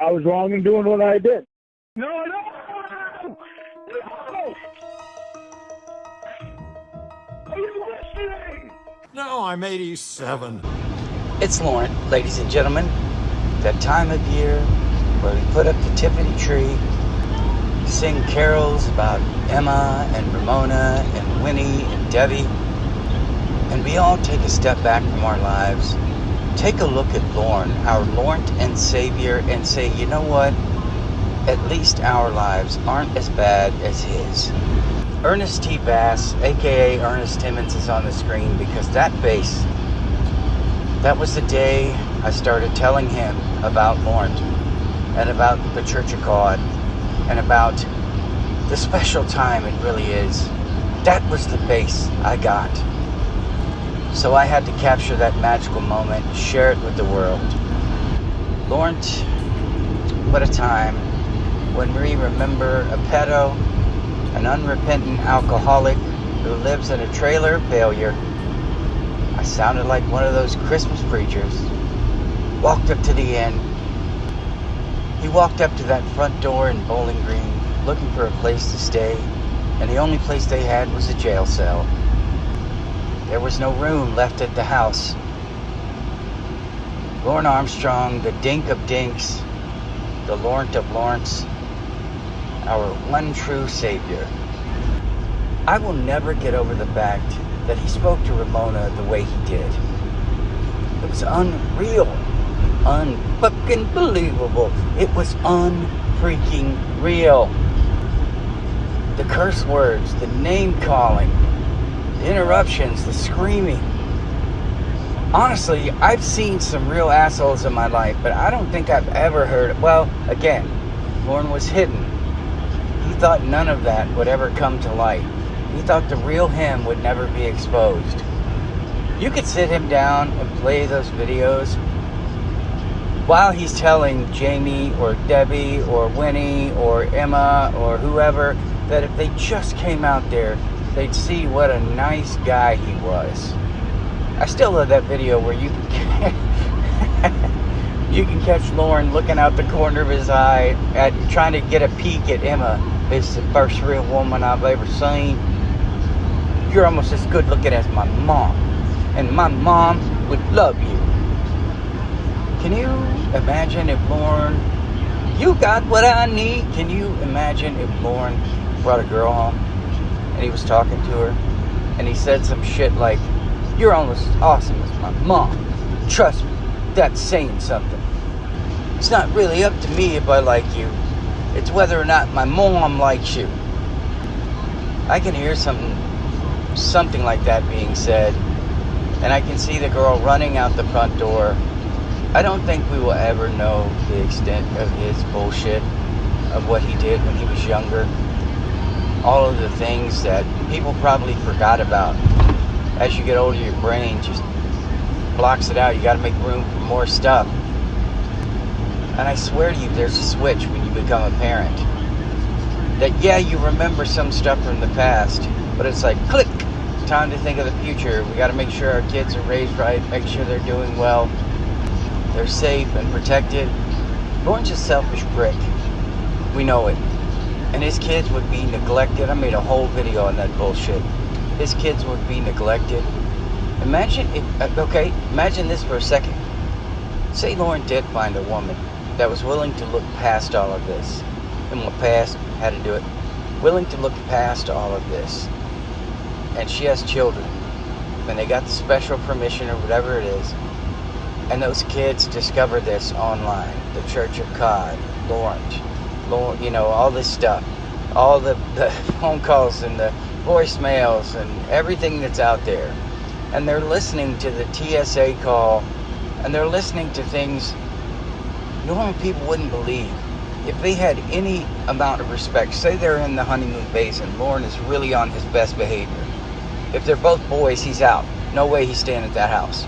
I was wrong in doing what I did. No! Are you listening? No, I'm 87. It's Lornt, ladies and gentlemen. That time of year where we put up the Tiffany tree, sing carols about Emma and Ramona and Winnie and Debbie, and we all take a step back from our lives, take a look at Lorne, our Lornt and Savior, and say, you know what? At least our lives aren't as bad as his. Ernest T. Bass, aka Ernest Timmons, is on the screen because that bass, that was the day I started telling him about Lornt and about the Church of God and about the special time it really is. That was the bass I got. So I had to capture that magical moment, share it with the world. Lornt, what a time when we remember a pedo, an unrepentant alcoholic who lives in a trailer of failure. I sounded like one of those Christmas preachers. Walked up to the inn. He walked up to that front door in Bowling Green looking for a place to stay, and the only place they had was a jail cell. There was no room left at the house. Lorne Armstrong, the Dink of Dinks, the Lornt of Lornts, our one true Savior. I will never get over the fact that he spoke to Ramona the way he did. It was unreal. Unfucking believable. It was unfreaking real. The curse words, the name calling, the interruptions, the screaming. Honestly, I've seen some real assholes in my life, but I don't think I've ever heard. Well, again, Lorne was hidden. He thought none of that would ever come to light. He thought the real him would never be exposed. You could sit him down and play those videos while he's telling Jamie or Debbie or Winnie or Emma or whoever that if they just came out there, they'd see what a nice guy he was. I still love that video where you can catch Lorne looking out the corner of his eye at trying to get a peek at Emma. It's the first real woman I've ever seen. You're almost as good looking as my mom, and my mom would love you. Can you imagine if Lorne, you got what I need? Can you imagine if Lorne brought a girl home and he was talking to her and he said some shit like, you're almost as awesome as my mom. Trust me, that's saying something. It's not really up to me if I like you. It's whether or not my mom likes you. I can hear something like that being said, and I can see the girl running out the front door. I don't think we will ever know the extent of his bullshit, of what he did when he was younger. All of the things that people probably forgot about. As you get older, your brain just blocks it out. You got to make room for more stuff. And I swear to you, there's a switch when you become a parent. That, yeah, you remember some stuff from the past, but it's like, click, time to think of the future. We got to make sure our kids are raised right, make sure they're doing well, they're safe and protected. Lorne's a selfish prick. We know it. And his kids would be neglected. I made a whole video on that bullshit. His kids would be neglected. Imagine this for a second. Say Lorne did find a woman that was willing to look past all of this. In my past, had to do it. Willing to look past all of this. And she has children. And they got the special permission or whatever it is. And those kids discover this online. The Church of God, Lornt, you know, all this stuff. All the phone calls and the voicemails and everything that's out there. And they're listening to the TSA call. And they're listening to things normal people wouldn't believe. If they had any amount of respect, say they're in the honeymoon phase and Lorne is really on his best behavior. If they're both boys, he's out. No way he's staying at that house.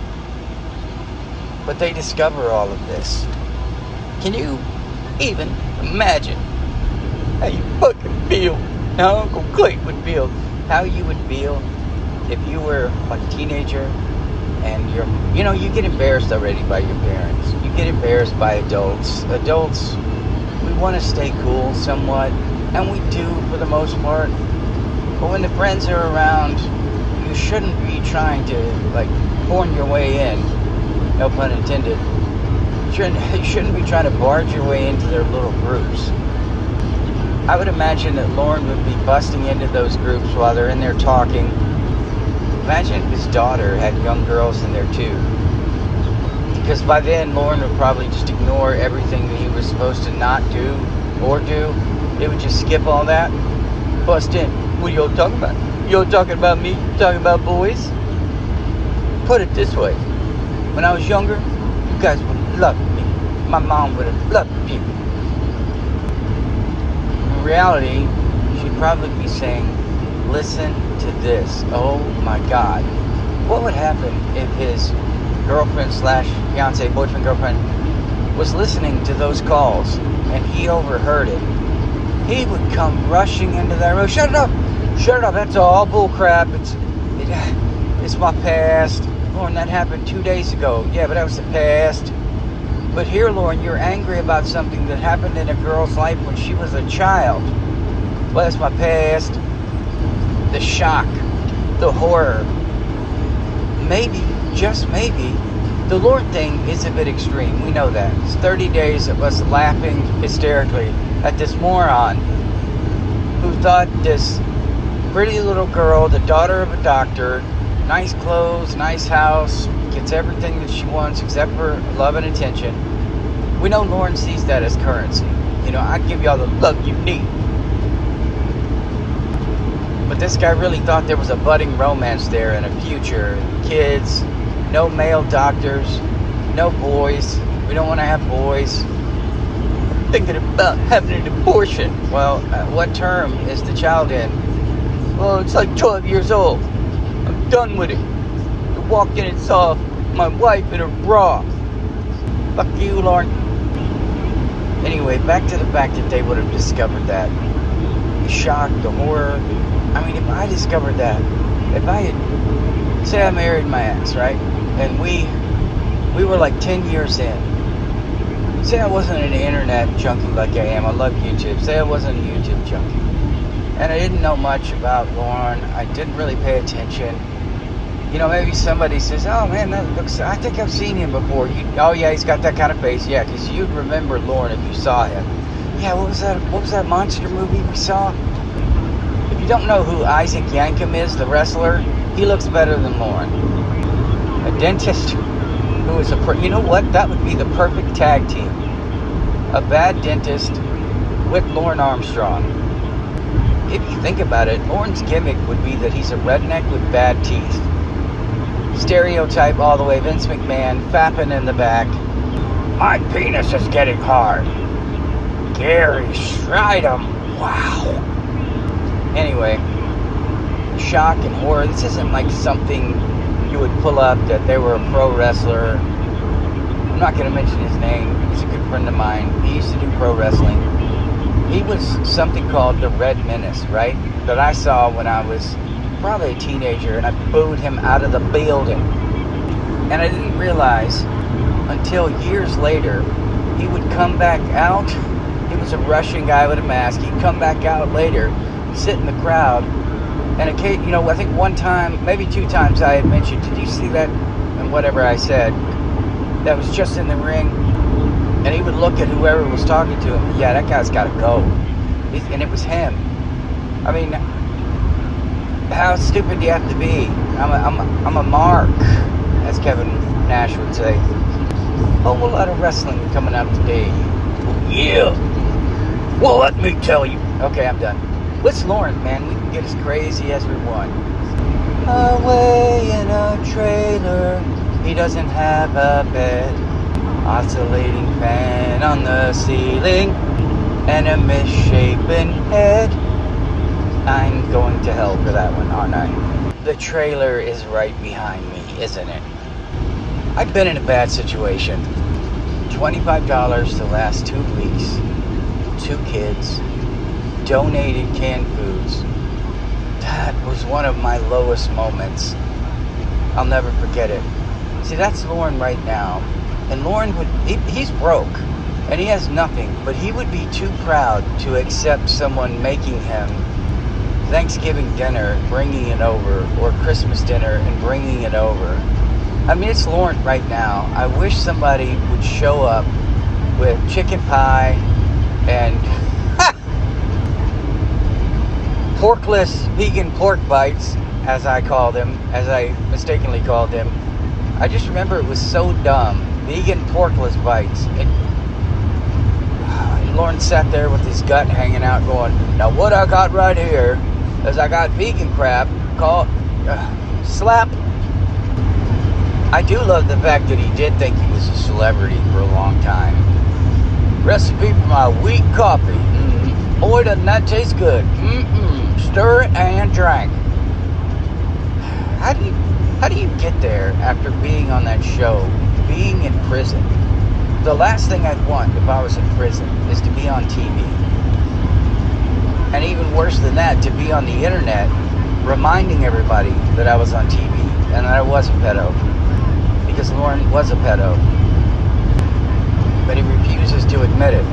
But they discover all of this. Can you even imagine how you fucking feel? How Uncle Clayton would feel. How you would feel if you were like a teenager and you get embarrassed already by your parents. You get embarrassed by adults. Adults, we want to stay cool somewhat, and we do for the most part. But when the friends are around, you shouldn't be trying to, like, porn your way in. No pun intended. You shouldn't be trying to barge your way into their little groups. I would imagine that Lornt would be busting into those groups while they're in there talking. Imagine if his daughter had young girls in there too. Because by then, Lornt would probably just ignore everything that he was supposed to not do or do. It would just skip all that. Bust in. What are y'all talking about? Y'all talking about me? Talking about boys? Put it this way. When I was younger, you guys would have loved me. My mom would have loved you. In reality, she'd probably be saying, listen to this. Oh my God. What would happen if his girlfriend slash fiance, boyfriend, girlfriend was listening to those calls and he overheard it? He would come rushing into that room. Shut it up! Shut it up! That's all bull crap. It's my past. Lornt, that happened 2 days ago. Yeah, but that was the past. But here, Lornt, you're angry about something that happened in a girl's life when she was a child. Well, that's my past. The shock. The horror. Maybe, just maybe, the Lornt thing is a bit extreme. We know that. It's 30 days of us laughing hysterically at this moron who thought this pretty little girl, the daughter of a doctor, nice clothes, nice house, gets everything that she wants except for love and attention. We know Lornt sees that as currency. I give y'all the love you need. But this guy really thought there was a budding romance there and a future. Kids, no male doctors, no boys. We don't want to have boys. Thinking about having an abortion. Well, what term is the child in? Well, it's like 12 years old. I'm done with it. I walked in and saw my wife in her bra. Fuck you, Lornt. Anyway, back to the fact that they would have discovered that. The shock, the horror. I mean, if I discovered that, if I had, say I married my ex, right? And we were like 10 years in. Say I wasn't an internet junkie like I am. I love YouTube. Say I wasn't a YouTube junkie. And I didn't know much about Lornt. I didn't really pay attention. Maybe somebody says, oh man, that looks, I think I've seen him before. Oh yeah, he's got that kind of face. Yeah, because you'd remember Lornt if you saw him. Yeah, what was that monster movie we saw? If you don't know who Isaac Yankem is, the wrestler, he looks better than Lornt. A dentist who is you know what? That would be the perfect tag team. A bad dentist with Lornt Armstrong. If you think about it, Lornt's gimmick would be that he's a redneck with bad teeth. Stereotype all the way, Vince McMahon, fapping in the back. My penis is getting hard. Gary Stridham. Wow. Anyway, shock and horror. This isn't like something you would pull up that they were a pro wrestler. I'm not going to mention his name. He's a good friend of mine. He used to do pro wrestling. He was something called the Red Menace, right? That I saw when I was probably a teenager, and I booed him out of the building. And I didn't realize until years later he would come back out. He was a Russian guy with a mask. He'd come back out later, sit in the crowd, and I think one time, maybe 2 times, I had mentioned, did you see that? And whatever I said, that was just in the ring. And he would look at whoever was talking to him. Yeah, that guy's got to go. And it was him. I mean, how stupid do you have to be? I'm a mark, as Kevin Nash would say. Oh, a lot of wrestling coming out today. Yeah. Well, let me tell you. Okay, I'm done. What's Lornt, man? We can get as crazy as we want. Away in a trailer, he doesn't have a bed. Oscillating fan on the ceiling, and a misshapen head. I'm going to hell for that one, aren't I? The trailer is right behind me, isn't it? I've been in a bad situation. $25 to last 2 weeks. 2 kids. Donated canned foods. That was one of my lowest moments. I'll never forget it. See, that's Lornt right now. And Lornt he's broke. And he has nothing. But he would be too proud to accept someone making him Thanksgiving dinner, bringing it over. Or Christmas dinner and bringing it over. I mean, it's Lornt right now. I wish somebody would show up with chicken pie and porkless vegan pork bites, as I mistakenly called them. I just remember it was so dumb. Vegan porkless bites. And Lornt sat there with his gut hanging out going, now what I got right here is I got vegan crap called slap. I do love the fact that he did think he was a celebrity for a long time. Recipe for my wheat coffee. Boy, doesn't that taste good. Stir it and drink. How do you get there after being on that show, being in prison? The last thing I'd want if I was in prison is to be on TV. And even worse than that, to be on the internet reminding everybody that I was on TV and that I was a pedo. Because Lornt was a pedo. But he refuses to admit it.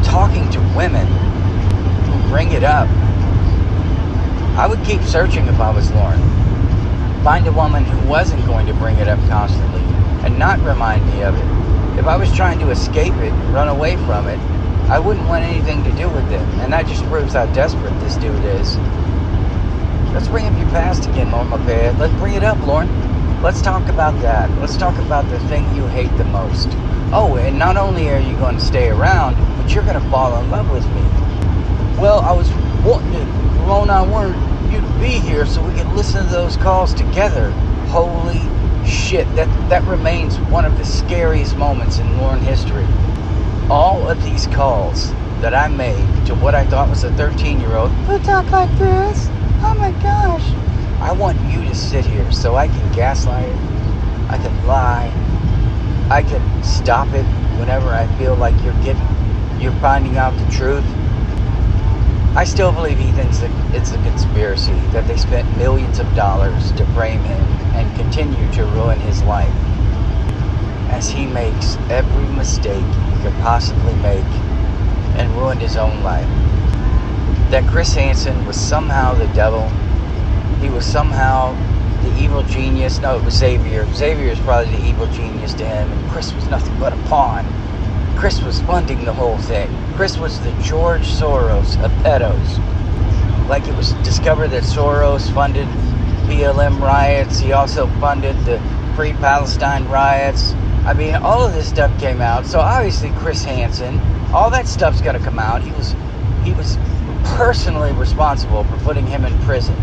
Talking to women who bring it up. I would keep searching if I was Lornt. Find a woman who wasn't going to bring it up constantly and not remind me of it. If I was trying to escape it, run away from it, I wouldn't want anything to do with it. And that just proves how desperate this dude is. Let's bring up your past again, Lornt, my bad. Let's bring it up, Lornt. Let's talk about that. Let's talk about the thing you hate the most. Oh, and not only are you going to stay around, but you're going to fall in love with me. Well, I was wanting to, Ramon, I wanted you to be here so we could listen to those calls together. Holy shit, that remains one of the scariest moments in Lornt history. All of these calls that I made to what I thought was a 13-year-old who talk like this. Oh my gosh. I want you to sit here so I can gaslight it. I can lie. I can stop it whenever I feel like you're finding out the truth. I still believe he thinks that it's a conspiracy, that they spent millions of dollars to frame him and continue to ruin his life as he makes every mistake he could possibly make and ruined his own life. That Chris Hansen was somehow the devil. He was somehow the evil genius. No, it was Xavier. Xavier is probably the evil genius to him, and Chris was nothing but a pawn. Chris was funding the whole thing. Chris was the George Soros of pedos. Like, it was discovered that Soros funded BLM riots. He also funded the Free Palestine riots. I mean, all of this stuff came out. So obviously Chris Hansen, all that stuff's going to come out. He was personally responsible for putting him in prison.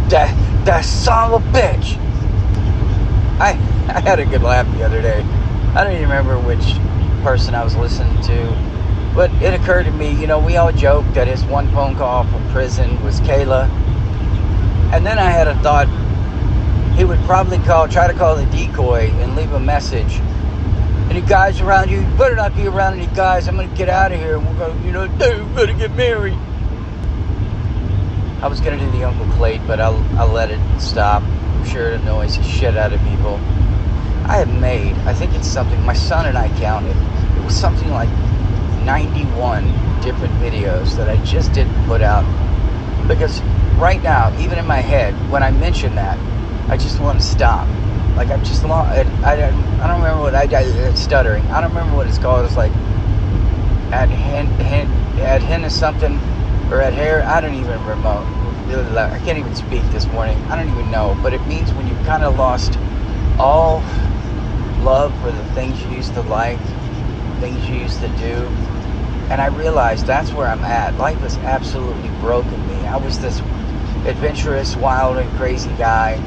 That son of a bitch. I had a good laugh the other day. I don't even remember which person I was listening to, but it occurred to me, we all joke that his one phone call from prison was Kayla, and then I had a thought he would probably try to call the decoy and leave a message. Any guys around you? You better not be around any guys. I'm gonna get out of here and we're gonna, dude, better get married. I was gonna do the Uncle Clay, but I'll let it stop. I'm sure it annoys the shit out of people. I have made, I think it's something, my son and I counted, it was something like 91 different videos that I just didn't put out. Because right now, even in my head, when I mention that, I just want to stop. Like, I'm just long, I don't remember what it's stuttering. I don't remember what it's called. It's like, at hen is something, or at hair, I don't even remember. I can't even speak this morning. I don't even know. But it means when you've kind of lost all love for the things you used to like, things you used to do. And I realized that's where I'm at. Life has absolutely broken me. I was this adventurous, wild, and crazy guy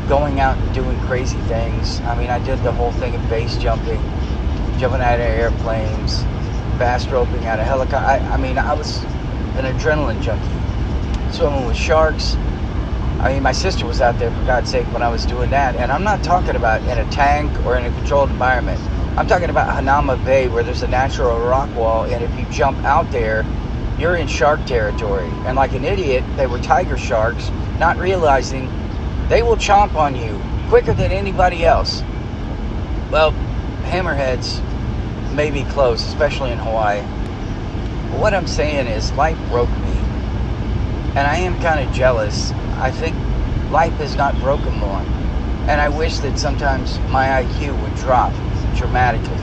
going out and doing crazy things. I mean, I did the whole thing of base jumping out of airplanes, fast roping out of helicopters. I mean, I was an adrenaline junkie. Swimming with sharks. I mean, my sister was out there, for God's sake, when I was doing that. And I'm not talking about in a tank or in a controlled environment. I'm talking about Hanama Bay, where there's a natural rock wall, and if you jump out there, you're in shark territory. And like an idiot, they were tiger sharks, not realizing they will chomp on you quicker than anybody else. Well, hammerheads may be close, especially in Hawaii. But what I'm saying is, life broke me. And I am kind of jealous. I think life has not broken Lornt. And I wish that sometimes my IQ would drop dramatically.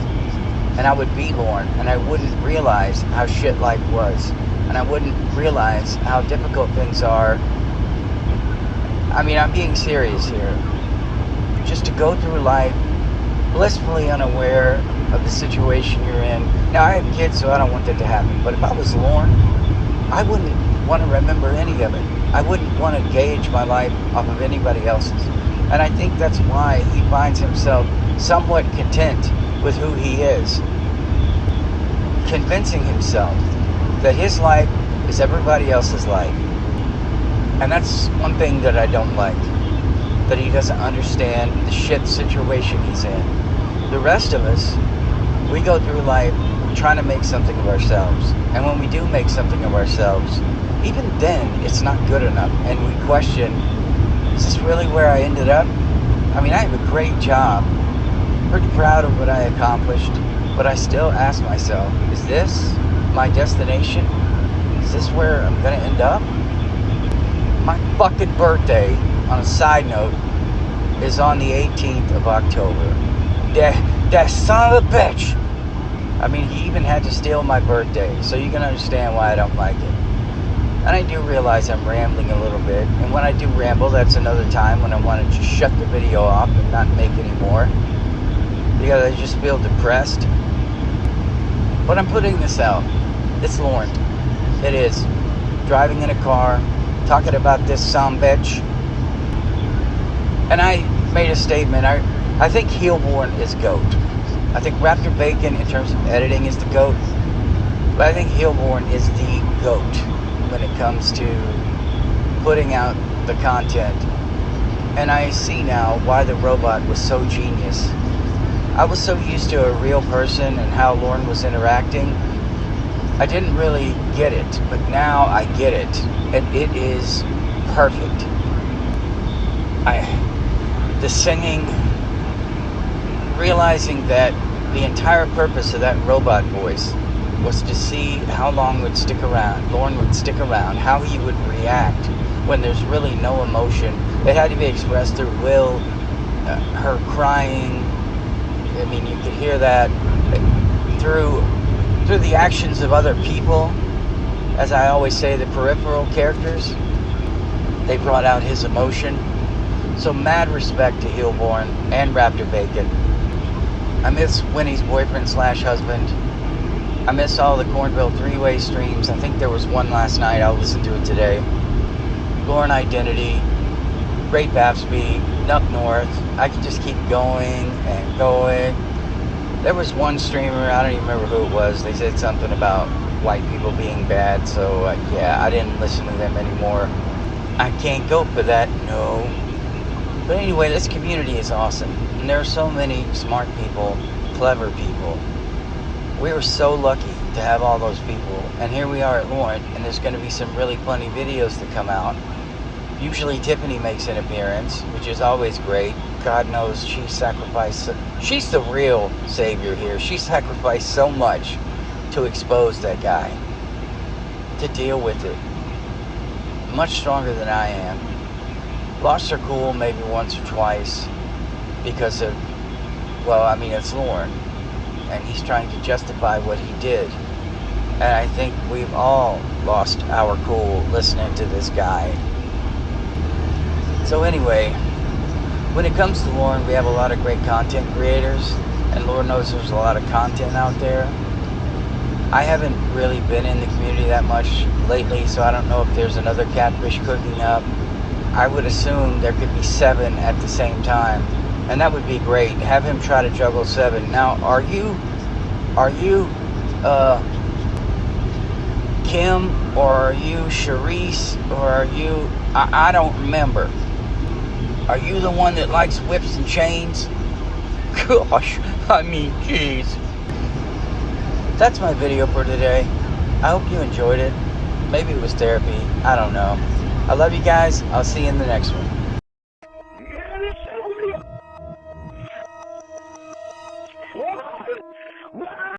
And I would be Lornt, and I wouldn't realize how shit life was. And I wouldn't realize how difficult things are. I mean, I'm being serious here. Just to go through life blissfully unaware of the situation you're in. Now, I have kids, so I don't want that to happen. But if I was Lornt, I wouldn't want to remember any of it. I wouldn't want to gauge my life off of anybody else's. And I think that's why he finds himself somewhat content with who he is. Convincing himself that his life is everybody else's life. And that's one thing that I don't like. That he doesn't understand the shit situation he's in. The rest of us, we go through life trying to make something of ourselves. And when we do make something of ourselves, even then, it's not good enough. And we question, is this really where I ended up? I mean, I have a great job. Pretty proud of what I accomplished. But I still ask myself, is this my destination? Is this where I'm going to end up? My fucking birthday, on a side note, is on the 18th of October. That son of a bitch! I mean, he even had to steal my birthday, so you can understand why I don't like it. And I do realize I'm rambling a little bit, and when I do ramble, that's another time when I want to just shut the video off and not make any more, because I just feel depressed. But I'm putting this out. It's Lornt. It is. Driving in a car, talking about this bitch. And I made a statement. I think Heelborn is GOAT. I think Raptor Bacon, in terms of editing, is the GOAT. But I think Heelborn is the GOAT when it comes to putting out the content. And I see now why the robot was so genius. I was so used to a real person and how Lornt was interacting. I didn't really get it, but now I get it. And it is perfect. The singing, realizing that the entire purpose of that robot voice was to see how long would stick around, Lornt would stick around, how he would react when there's really no emotion. It had to be expressed through Will, her crying. I mean, you could hear that through the actions of other people. As I always say, the peripheral characters, they brought out his emotion. So mad respect to Heelborn and Raptor Bacon. I miss Winnie's boyfriend/husband. I miss all the Cornville three-way streams. I think there was one last night. I'll listen to it today. Lornt Identity, Great Babsby, Nuck North. I could just keep going and going. There was one streamer, I don't even remember who it was. They said something about white people being bad. So yeah, I didn't listen to them anymore. I can't go for that, no. But anyway, this community is awesome. And there are so many smart people, clever people. We were so lucky to have all those people. And here we are at Lornt, and there's going to be some really funny videos that come out. Usually Tiffany makes an appearance, which is always great. God knows she sacrificed. She's the real savior here. She sacrificed so much to expose that guy, to deal with it. Much stronger than I am. Lost her cool maybe once or twice because of, well, I mean, it's Lornt, and he's trying to justify what he did. And I think we've all lost our cool listening to this guy. So anyway, when it comes to Lornt, we have a lot of great content creators, and Lord knows there's a lot of content out there. I haven't really been in the community that much lately, so I don't know if there's another catfish cooking up. I would assume there could be 7 at the same time, and that would be great. Have him try to juggle 7. Now, are you Kim, or are you Charisse, or are you, I don't remember. Are you the one that likes whips and chains? Gosh, I mean, jeez. That's my video for today. I hope you enjoyed it. Maybe it was therapy. I don't know. I love you guys. I'll see you in the next one.